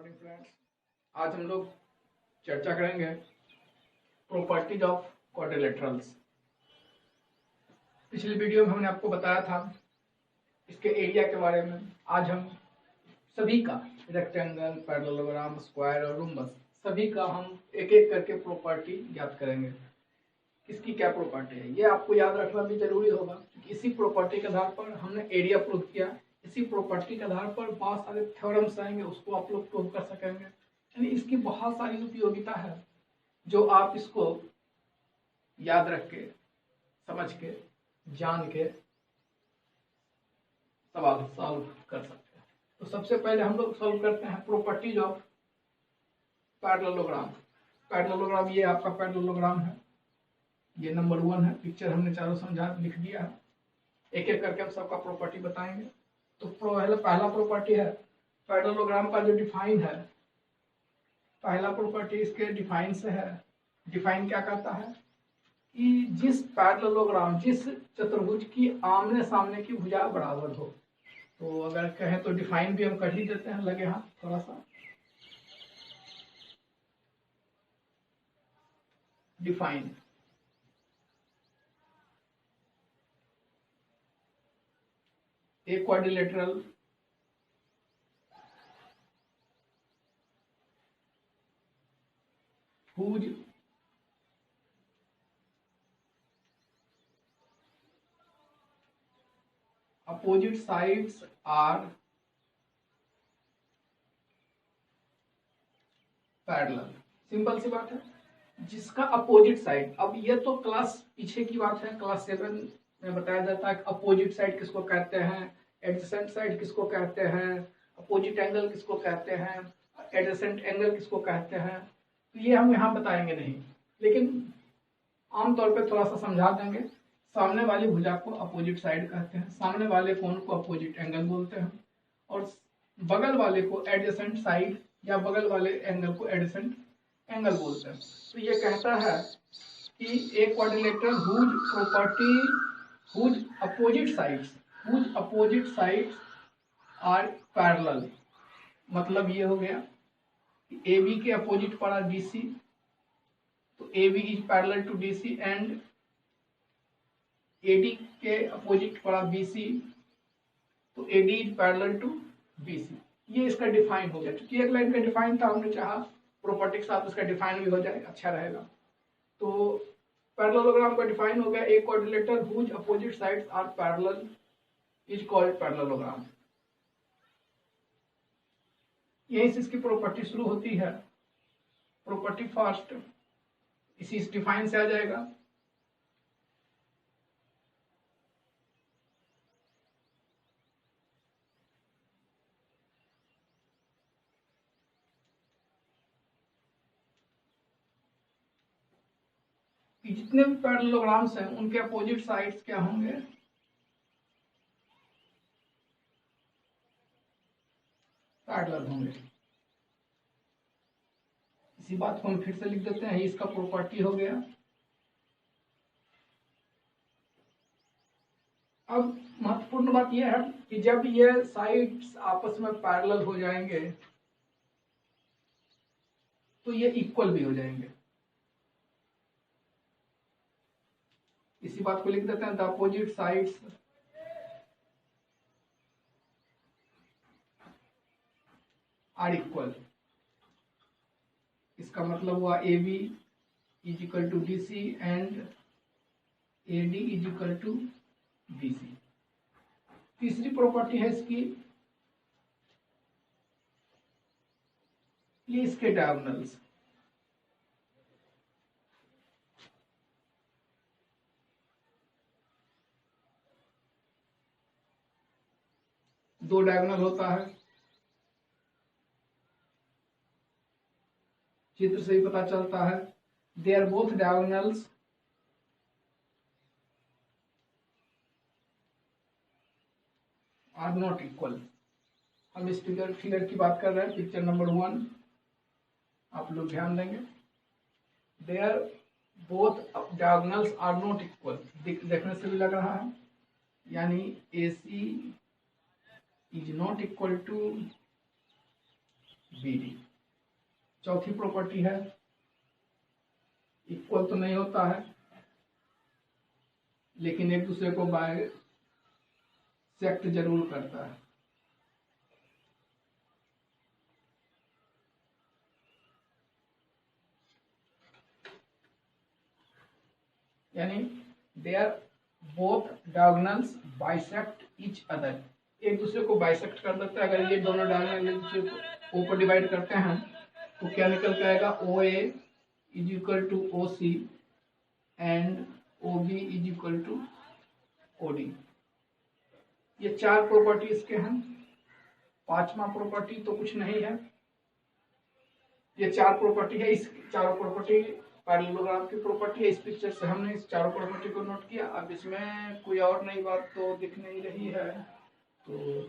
Morning friends. आज हम लोग चर्चा करेंगे प्रॉपर्टीज ऑफ क्वाड्रिलेटरल्स। पिछली वीडियो में हमने आपको बताया था इसके एरिया के बारे में। आज हम सभी का रेक्टेंगल, पैरेललोग्राम, स्क्वायर और रोम्बस सभी का हम एक एक करके प्रॉपर्टी याद करेंगे। किसकी क्या प्रॉपर्टी है ये आपको याद रखना भी जरूरी होगा, क्योंकि इसी प्रॉपर्टी के आधार पर हमने एरिया प्रूव किया। इसी प्रॉपर्टी के आधार पर बहुत सारे थ्योरम्स आएंगे, उसको आप लोग प्रूव कर सकेंगे। यानी इसकी बहुत सारी उपयोगिता है जो आप इसको याद रख के, समझ के, जान के सवाल सॉल्व कर सकते हैं। तो सबसे पहले हम लोग सॉल्व करते हैं प्रॉपर्टीज ऑफ पैरेललोग्राम। पैरेललोग्राम, ये आपका पैरेललोग्राम है, ये नंबर 1 है। पिक्चर हमने चारों समझा लिख दिया है। एक एक करके हम सबका प्रॉपर्टी बताएंगे। तो पहला प्रॉपर्टी है पैरेललोग्राम का जो डिफाइन है। पहला प्रॉपर्टी इसके डिफाइन से है। डिफाइन क्या कहता है कि जिस पैरेललोग्राम, जिस चतुर्भुज की आमने सामने की भुजा बराबर हो। तो अगर कहें तो डिफाइन भी हम कर ही देते हैं, लगे हाथ थोड़ा सा। Define a quadrilateral whose opposite sides are parallel. Simple सी बात है, जिसका अपोजिट साइड। अब ये तो क्लास पीछे की बात है, क्लास 7 में बताया जाता है कि अपोजिट साइड किसको कहते हैं, एडजेसेंट साइड किसको कहते हैं, अपोजिट एंगल किसको कहते हैं, एडजेसेंट एंगल किसको कहते हैं। तो ये हम यहाँ बताएंगे नहीं, लेकिन आमतौर पे थोड़ा सा समझा देंगे। सामने वाली भुजा को अपोजिट साइड कहते हैं, सामने वाले कोण को अपोजिट एंगल बोलते हैं, और बगल वाले को एडजेसेंट साइड या बगल वाले एंगल को एडजेसेंट एंगल बोलते हैं। तो ये कहता है कि एक quadrilateral whose opposite sides are parallel। मतलब ये हो गया कि AB के अपोजिट पड़ा DC, तो AB is parallel to DC, and AD के अपोजिट पड़ा BC, तो AD is parallel to BC। ये इसका डिफाइन हो गया। क्योंकि एक लाइन का डिफाइन था, हमने चाहा प्रॉपर्टी के साथ उसका डिफाइन भी हो जाए, अच्छा रहेगा। तो पैरेललोग्राम का डिफाइन हो गया, एक quadrilateral whose opposite sides are parallel is called parallelogram. यहीं से इसकी प्रॉपर्टी शुरू होती है। प्रॉपर्टी फर्स्ट इसी डिफाइन से आ जाएगा। जितने भी पैरेललोग्राम्स हैं उनके अपोजिट साइड्स क्या होंगे, पैरेलल होंगे। इसी बात को हम फिर से लिख देते हैं, इसका प्रॉपर्टी हो गया। अब महत्वपूर्ण बात यह है कि जब ये साइड्स आपस में पैरेलल हो जाएंगे तो ये इक्वल भी हो जाएंगे। इसी बात को लिख देते हैं, the opposite sides are equal. इसका मतलब हुआ AB is equal to DC and AD is equal to BC। तीसरी प्रॉपर्टी है इसकी, ये इसके डायगोनल्स। दो डायगोनल होता है, चित्र से ही पता चलता है। They are both diagonals are not equal. हम इस फिगर की बात कर रहे हैं, पिक्चर नंबर 1, आप लोग ध्यान देंगे। They are both diagonals are not equal, देखने से भी लग रहा है, यानी AC is not equal to BD। चौथी प्रॉपर्टी है इक्वल तो नहीं होता है लेकिन एक दूसरे को बाइसेक्ट जरूर करता है। यानी they are both diagonals bisect each other, एक दूसरे को बाइसेक्ट कर देता है। अगर ये दोनों डायगोनल एक दूसरे को ओ पर डिवाइड करते हैं तो क्या निकल के आएगा, O A is equal to O C and O B is equal to O D. ये चार प्रॉपर्टी इसके हैं। पांचवा प्रॉपर्टी तो कुछ नहीं है, ये चार प्रॉपर्टी है। इस चारों प्रॉपर्टी पैरेललोग्राम की प्रॉपर्टी है। इस पिक्चर से हमने इस चारों प्रॉपर्टी को नोट किया। अब इसमें कोई और नई बात तो दिख नहीं रही है, तो